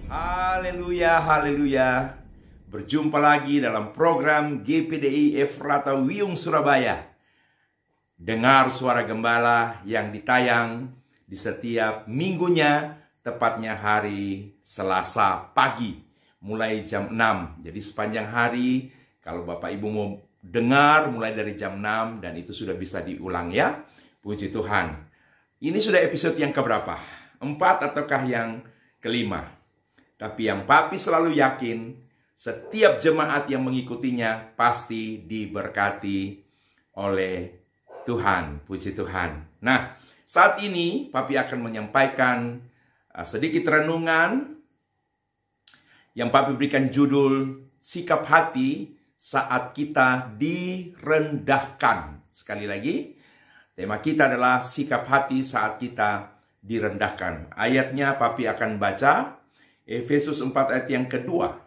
Haleluya, haleluya. Berjumpa lagi dalam program GPDI Efrata Wiyung Surabaya. Dengar suara gembala yang ditayang di setiap minggunya, tepatnya hari Selasa pagi, mulai jam 6. Jadi sepanjang hari, kalau Bapak Ibu mau dengar, mulai dari jam 6, dan itu sudah bisa diulang ya. Puji Tuhan. Ini sudah episode yang keberapa? 4 ataukah yang kelima? Tapi yang Papi selalu yakin, setiap jemaat yang mengikutinya pasti diberkati oleh Tuhan. Puji Tuhan. Nah, saat ini Papi akan menyampaikan sedikit renungan yang Papi berikan judul Sikap Hati Saat Kita Direndahkan. Sekali lagi, tema kita adalah sikap hati saat kita direndahkan. Ayatnya Papi akan baca Efesus 4 ayat yang kedua.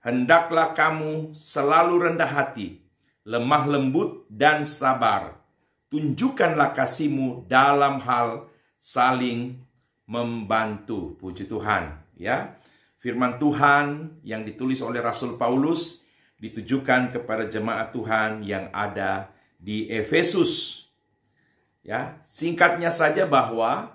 Hendaklah kamu selalu rendah hati, lemah lembut dan sabar. Tunjukkanlah kasihmu dalam hal saling membantu. Puji Tuhan. Ya, firman Tuhan yang ditulis oleh Rasul Paulus ditujukan kepada jemaat Tuhan yang ada di Efesus. Ya, singkatnya saja bahwa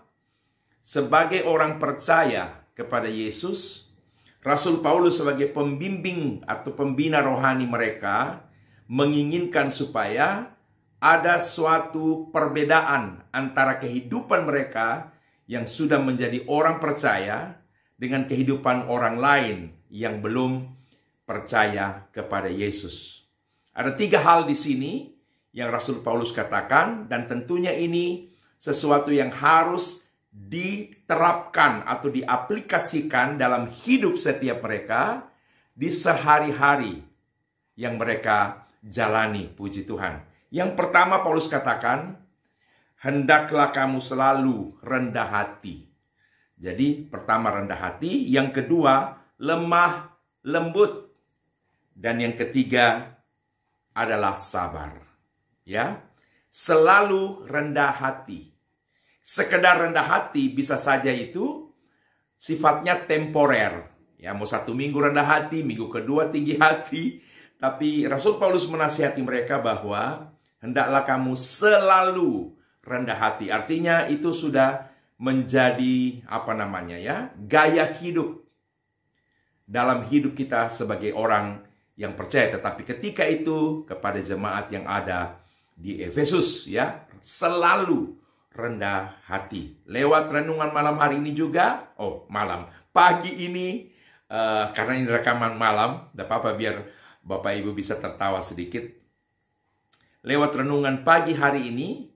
sebagai orang percaya kepada Yesus, Rasul Paulus sebagai pembimbing atau pembina rohani mereka menginginkan supaya ada suatu perbedaan antara kehidupan mereka yang sudah menjadi orang percaya dengan kehidupan orang lain yang belum percaya kepada Yesus. Ada 3 hal di sini yang Rasul Paulus katakan, dan tentunya ini sesuatu yang harus diterapkan atau diaplikasikan dalam hidup setiap mereka di sehari-hari yang mereka jalani. Puji Tuhan. Yang pertama Paulus katakan, hendaklah kamu selalu rendah hati. Jadi pertama rendah hati, yang kedua lemah lembut, dan yang ketiga adalah sabar. Ya, selalu rendah hati. Sekedar rendah hati bisa saja itu sifatnya temporer. Ya, mau 1 minggu rendah hati, minggu kedua tinggi hati. Tapi Rasul Paulus menasihati mereka bahwa hendaklah kamu selalu rendah hati. Artinya itu sudah menjadi gaya hidup dalam hidup kita sebagai orang yang percaya. Tetapi ketika itu kepada jemaat yang ada di Efesus, ya, selalu rendah hati. Lewat renungan malam hari ini juga, pagi ini, karena ini rekaman malam, tidak apa-apa biar Bapak Ibu bisa tertawa sedikit. Lewat renungan pagi hari ini,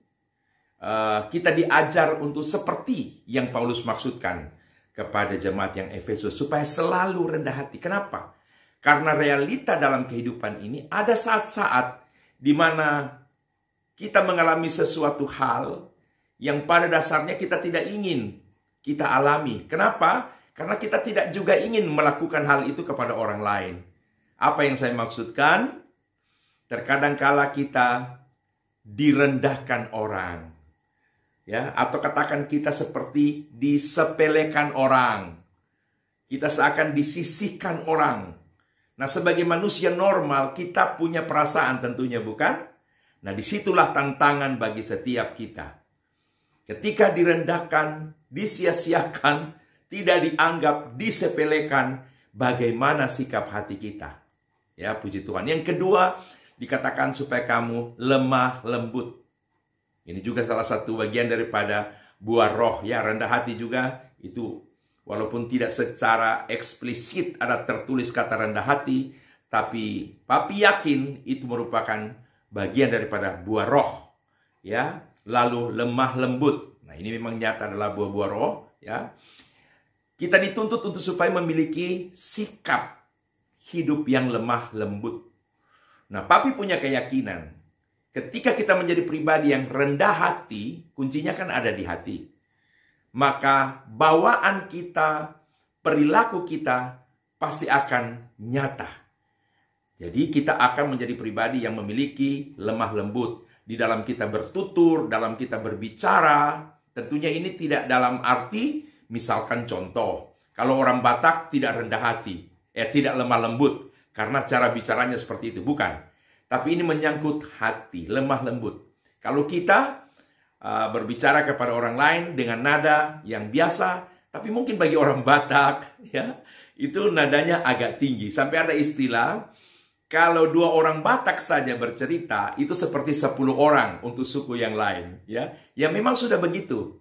kita diajar untuk seperti yang Paulus maksudkan kepada jemaat yang Efesus, supaya selalu rendah hati. Kenapa? Karena realita dalam kehidupan ini ada saat-saat di mana kita mengalami sesuatu hal yang pada dasarnya kita tidak ingin kita alami. Kenapa? Karena kita tidak juga ingin melakukan hal itu kepada orang lain. Apa yang saya maksudkan? Terkadang kala kita direndahkan orang, ya, atau katakan kita seperti disepelekan orang. Kita seakan disisihkan orang. Nah, sebagai manusia normal kita punya perasaan tentunya, bukan? Nah, disitulah tantangan bagi setiap kita. Ketika direndahkan, disia-siakan, tidak dianggap, disepelekan, bagaimana sikap hati kita? Ya, puji Tuhan. Yang kedua, dikatakan supaya kamu lemah lembut. Ini juga salah satu bagian daripada buah roh. Ya, rendah hati juga itu, walaupun tidak secara eksplisit ada tertulis kata rendah hati, tapi Papi yakin itu merupakan bagian daripada buah roh. Ya, lalu lemah lembut. Nah, ini memang nyata adalah buah-buah roh, ya. Kita dituntut untuk supaya memiliki sikap hidup yang lemah lembut. Nah, Papi punya keyakinan ketika kita menjadi pribadi yang rendah hati, kuncinya kan ada di hati. Maka bawaan kita, perilaku kita pasti akan nyata. Jadi kita akan menjadi pribadi yang memiliki lemah lembut di dalam kita bertutur, dalam kita berbicara, Tentunya ini tidak dalam arti, misalkan contoh, kalau orang Batak tidak rendah hati, tidak lemah lembut, karena cara bicaranya seperti itu, bukan. Tapi ini menyangkut hati, lemah lembut. Kalau kita berbicara kepada orang lain dengan nada yang biasa, tapi mungkin bagi orang Batak, ya, itu nadanya agak tinggi. Sampai ada istilah, kalau 2 orang Batak saja bercerita, itu seperti 10 orang untuk suku yang lain. Ya, memang sudah begitu.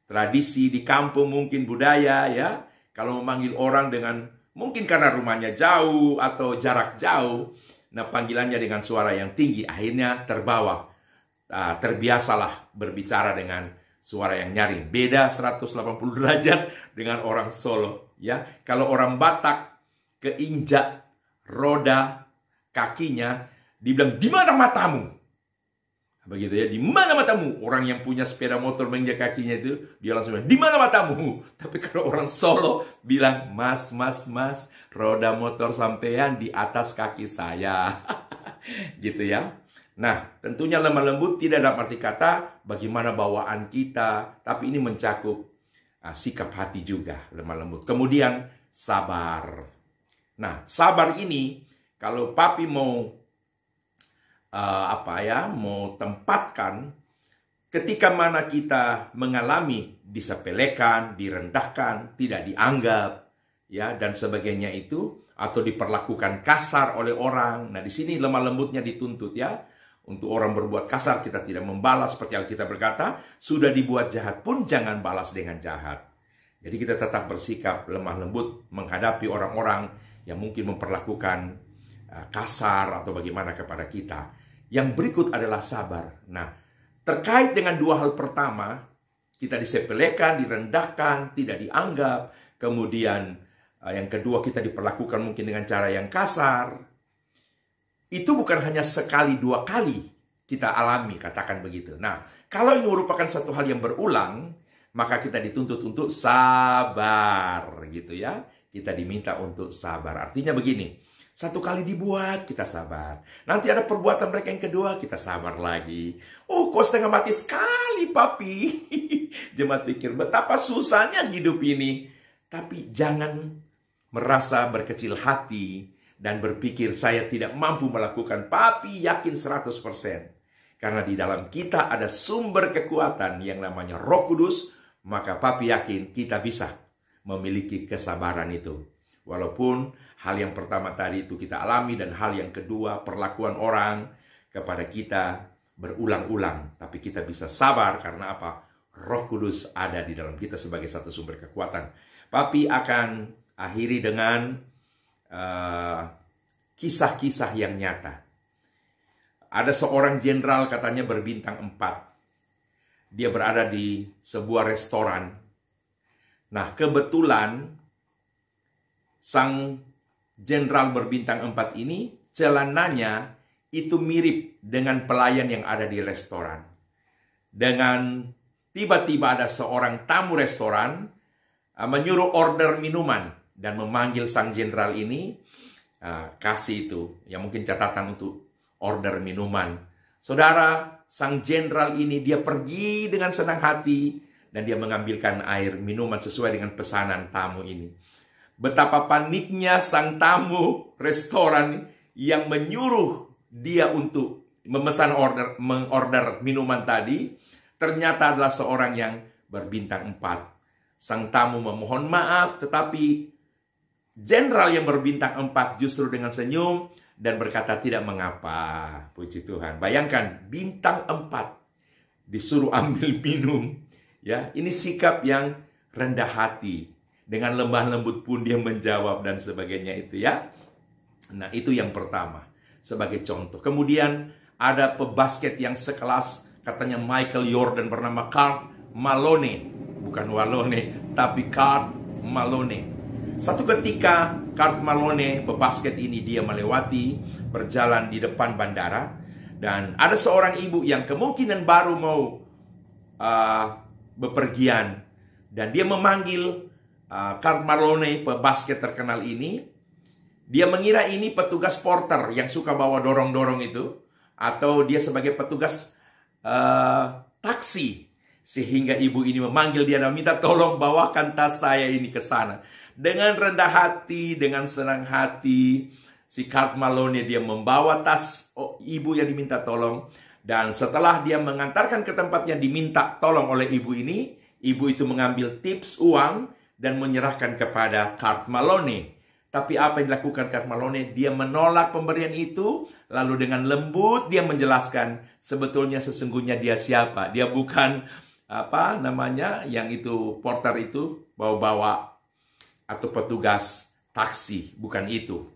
Tradisi di kampung mungkin budaya, ya. Kalau memanggil orang dengan, mungkin karena rumahnya jauh atau jarak jauh, nah panggilannya dengan suara yang tinggi, akhirnya terbawa. Terbiasalah berbicara dengan suara yang nyaring. Beda 180 derajat dengan orang Solo. Ya, kalau orang Batak keinjak roda kakinya, dibilang, di mana matamu? Begitu ya, di mana matamu? Orang yang punya sepeda motor menginjak kakinya itu, dia langsung bilang, di mana matamu? Tapi kalau orang Solo bilang, mas, roda motor sampean di atas kaki saya. Gitu ya. Nah, tentunya lemah lembut tidak dalam arti kata bagaimana bawaan kita, tapi ini mencakup sikap hati juga, lemah lembut. Kemudian sabar. Nah, sabar ini kalau papi mau mau tempatkan, ketika mana kita mengalami disepelekan, direndahkan, tidak dianggap, ya, dan sebagainya itu, atau diperlakukan kasar oleh orang. Nah, di sini lemah lembutnya dituntut, ya. Untuk orang berbuat kasar, kita tidak membalas, seperti Alkitab berkata, sudah dibuat jahat pun jangan balas dengan jahat. Jadi kita tetap bersikap lemah lembut menghadapi orang-orang yang mungkin memperlakukan kasar atau bagaimana kepada kita. Yang berikut adalah sabar. Nah, terkait dengan 2 hal pertama, kita disepelekan, direndahkan, tidak dianggap. Kemudian yang kedua, kita diperlakukan mungkin dengan cara yang kasar. Itu bukan hanya sekali 2 kali kita alami, katakan begitu. Nah, kalau ini merupakan satu hal yang berulang, maka kita dituntut untuk sabar, gitu ya. Kita diminta untuk sabar. Artinya begini, 1 kali dibuat, kita sabar. Nanti ada perbuatan mereka yang kedua, kita sabar lagi. Oh, kok setengah mati sekali, papi. Jemaat pikir, betapa susahnya hidup ini. Tapi jangan merasa berkecil hati dan berpikir saya tidak mampu melakukan. Papi yakin 100%. Karena di dalam kita ada sumber kekuatan yang namanya Roh Kudus, maka papi yakin kita bisa memiliki kesabaran itu. Walaupun hal yang pertama tadi itu kita alami, dan hal yang kedua, perlakuan orang kepada kita berulang-ulang. Tapi kita bisa sabar karena apa? Roh Kudus ada di dalam kita sebagai satu sumber kekuatan. Papi akan akhiri dengan kisah-kisah yang nyata. Ada seorang jenderal katanya berbintang 4. Dia berada di sebuah restoran. Nah, kebetulan sang jenderal berbintang 4 ini, celananya itu mirip dengan pelayan yang ada di restoran. Dengan tiba-tiba ada seorang tamu restoran menyuruh order minuman dan memanggil sang jenderal ini, kasih itu, ya mungkin catatan untuk order minuman. Saudara, sang jenderal ini dia pergi dengan senang hati dan dia mengambilkan air minuman sesuai dengan pesanan tamu ini. Betapa paniknya sang tamu restoran yang menyuruh dia untuk memesan mengorder minuman tadi, ternyata adalah seorang yang berbintang 4. Sang tamu memohon maaf, tetapi jenderal yang berbintang 4 justru dengan senyum dan berkata tidak mengapa. Puji Tuhan. Bayangkan, bintang 4 disuruh ambil minum. Ya, ini sikap yang rendah hati. Dengan lemah lembut pun dia menjawab dan sebagainya itu, ya. Nah, itu yang pertama sebagai contoh. Kemudian ada pebasket yang sekelas, katanya Michael Jordan, bernama Karl Malone. Bukan Walone, tapi Karl Malone. Satu ketika Karl Malone, pebasket ini, dia melewati, berjalan di depan bandara. Dan ada seorang ibu yang kemungkinan baru mau bepergian. Dan dia memanggil Karl Malone, pebasket terkenal ini. Dia mengira ini petugas porter yang suka bawa dorong-dorong itu, atau dia sebagai petugas taksi. Sehingga ibu ini memanggil dia dan minta, tolong bawakan tas saya ini ke sana. Dengan rendah hati, dengan senang hati, si Karl Malone dia membawa tas ibu yang diminta tolong. Dan setelah dia mengantarkan ke tempat yang diminta tolong oleh ibu ini, ibu itu mengambil tips uang dan menyerahkan kepada Karl Malone. Tapi apa yang dilakukan Karl Malone? Dia menolak pemberian itu, lalu dengan lembut dia menjelaskan sebetulnya sesungguhnya dia siapa. Dia bukan yang itu porter itu bawa-bawa atau petugas taksi, bukan itu.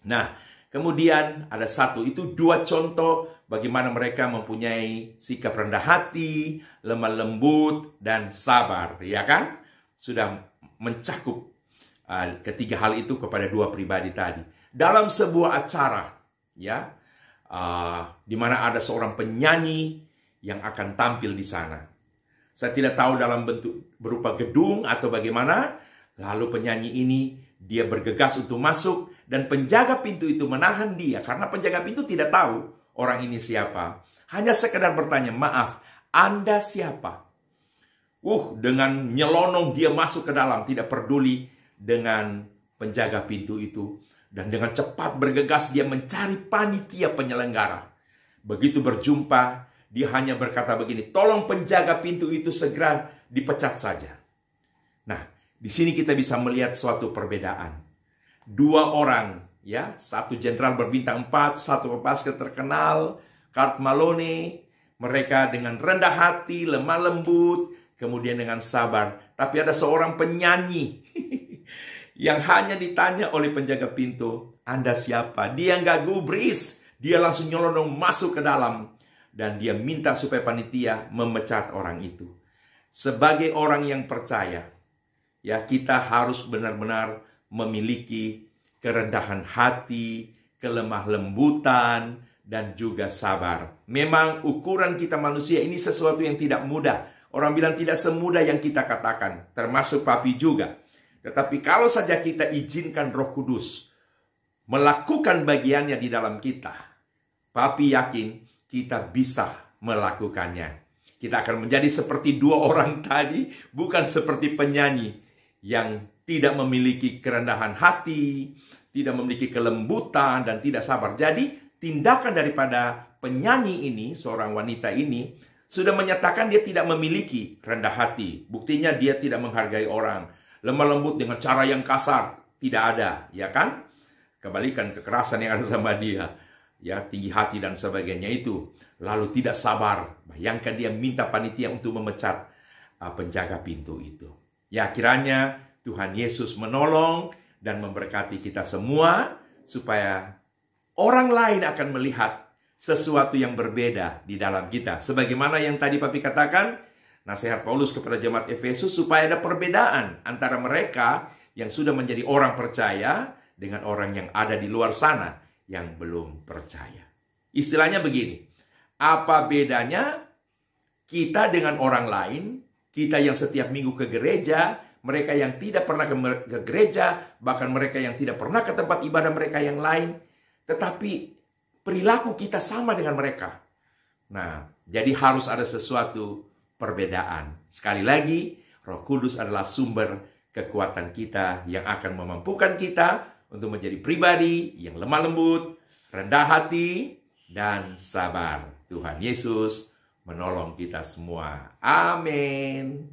Nah, kemudian ada itu 2 contoh bagaimana mereka mempunyai sikap rendah hati, lemah lembut, dan sabar, ya kan? Sudah mencakup ketiga hal itu kepada 2 pribadi tadi. Dalam sebuah acara, ya, di mana ada seorang penyanyi yang akan tampil di sana. Saya tidak tahu dalam bentuk berupa gedung atau bagaimana. Lalu penyanyi ini dia bergegas untuk masuk dan penjaga pintu itu menahan dia karena penjaga pintu tidak tahu orang ini siapa. Hanya sekedar bertanya, "Maaf, Anda siapa?" Dengan nyelonong dia masuk ke dalam, tidak peduli dengan penjaga pintu itu, dan dengan cepat bergegas dia mencari panitia penyelenggara. Begitu berjumpa, dia hanya berkata begini, "Tolong penjaga pintu itu segera dipecat saja." Nah, di sini kita bisa melihat suatu perbedaan. 2 orang, ya, satu jenderal berbintang 4, satu pebasket terkenal, Karl Malone, mereka dengan rendah hati, lemah lembut, kemudian dengan sabar. Tapi ada seorang penyanyi yang hanya ditanya oleh penjaga pintu, "Anda siapa?" Dia nggak gubris, dia langsung nyelonong masuk ke dalam. Dan dia minta supaya panitia memecat orang itu. Sebagai orang yang percaya, ya, kita harus benar-benar memiliki kerendahan hati, kelemah lembutan, dan juga sabar. Memang ukuran kita manusia ini sesuatu yang tidak mudah. Orang bilang tidak semudah yang kita katakan, termasuk Papi juga. Tetapi kalau saja kita izinkan Roh Kudus melakukan bagiannya di dalam kita, Papi yakin kita bisa melakukannya. Kita akan menjadi seperti 2 orang tadi, bukan seperti penyanyi yang tidak memiliki kerendahan hati, tidak memiliki kelembutan, dan tidak sabar. Jadi, tindakan daripada penyanyi ini, seorang wanita ini, sudah menyatakan dia tidak memiliki rendah hati. Buktinya dia tidak menghargai orang. Lemah lembut dengan cara yang kasar, tidak ada, ya kan? Kebalikan kekerasan yang ada sama dia. Ya, tinggi hati dan sebagainya itu. Lalu tidak sabar. Bayangkan dia minta panitia untuk memecat penjaga pintu itu. Ya, kiranya Tuhan Yesus menolong dan memberkati kita semua supaya orang lain akan melihat sesuatu yang berbeda di dalam kita. Sebagaimana yang tadi Papi katakan, nasihat Paulus kepada jemaat Efesus supaya ada perbedaan antara mereka yang sudah menjadi orang percaya dengan orang yang ada di luar sana yang belum percaya. Istilahnya begini, apa bedanya kita dengan orang lain, kita yang setiap minggu ke gereja, mereka yang tidak pernah ke gereja, bahkan mereka yang tidak pernah ke tempat ibadah mereka yang lain, tetapi perilaku kita sama dengan mereka. Nah, jadi harus ada sesuatu perbedaan. Sekali lagi, Roh Kudus adalah sumber kekuatan kita yang akan memampukan kita untuk menjadi pribadi yang lemah lembut, rendah hati, dan sabar. Tuhan Yesus menolong kita semua. Amin.